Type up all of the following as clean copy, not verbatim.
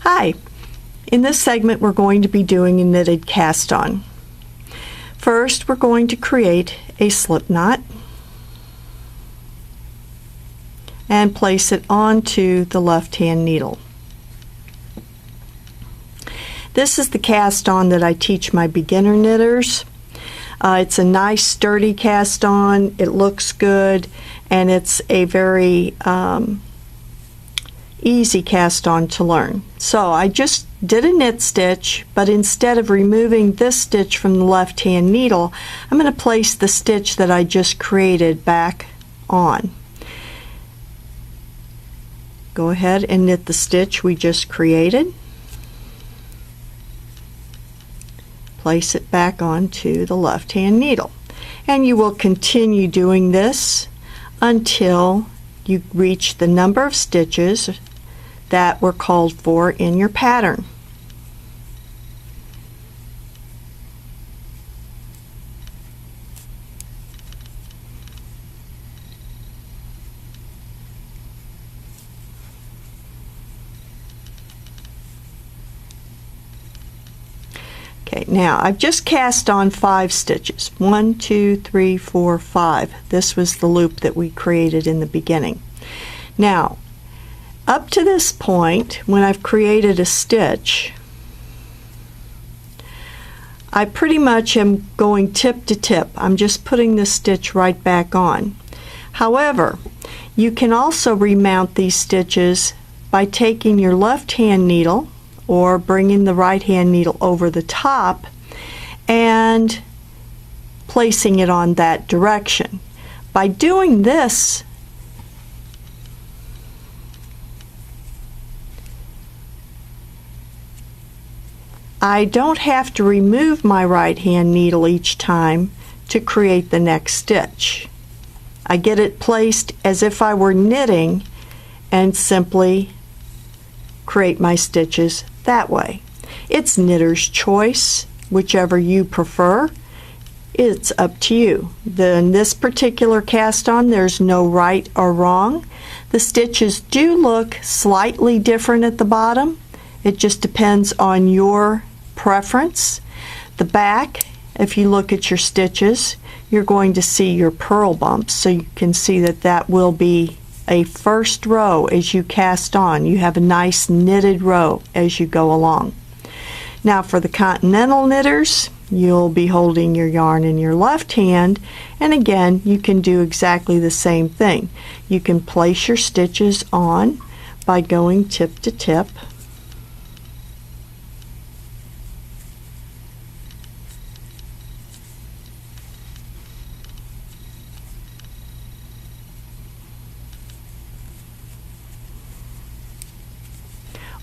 Hi, in this segment we're going to be doing a knitted cast on. First we're going to create a slip knot and place it onto the left hand needle. This is the cast on that I teach my beginner knitters. It's a nice sturdy cast on, it looks good, and it's a very easy cast on to learn. So I just did a knit stitch, but instead of removing this stitch from the left hand needle, I'm going to place the stitch that I just created back on. Go ahead and knit the stitch we just created. Place it back onto the left hand needle, and you will continue doing this until you reach the number of stitches that were called for in your pattern. Okay, now I've just cast on 5 stitches. 1, 2, 3, 4, 5. This was the loop that we created in the beginning. Now, up to this point, when I've created a stitch, I pretty much am going tip to tip. I'm just putting the stitch right back on. However, you can also remount these stitches by taking your left hand needle or bringing the right hand needle over the top and placing it on that direction. By doing this, I don't have to remove my right hand needle each time to create the next stitch. I get it placed as if I were knitting and simply create my stitches that way. It's knitter's choice, whichever you prefer. It's up to you. In this particular cast on, there's no right or wrong. The stitches do look slightly different at the bottom. It just depends on your preference. The back, if you look at your stitches, you're going to see your purl bumps, so you can see that that will be a first row as you cast on. You have a nice knitted row as you go along. Now for the continental knitters, you'll be holding your yarn in your left hand, and again you can do exactly the same thing. You can place your stitches on by going tip to tip.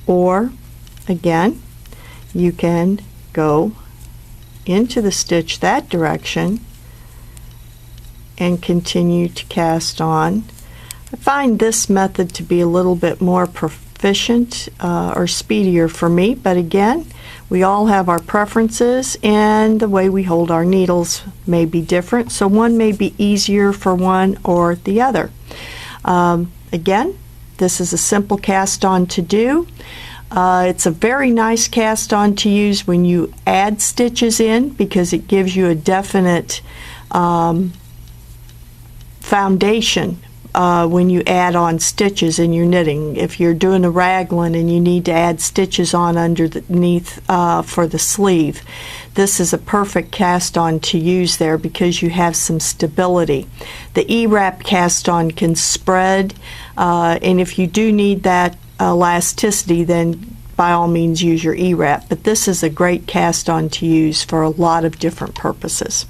Or again, you can go into the stitch that direction and continue to cast on. I find this method to be a little bit more proficient or speedier for me, but again, we all have our preferences and the way we hold our needles may be different, so one may be easier for one or the other. Again, this is a simple cast on to do. It's a very nice cast on to use when you add stitches in, because it gives you a definite foundation when you add on stitches in your knitting. If you're doing a raglan and you need to add stitches on underneath for the sleeve, this is a perfect cast on to use there because you have some stability. The E-wrap cast on can spread, and if you do need that elasticity, then by all means use your E-wrap, but this is a great cast on to use for a lot of different purposes.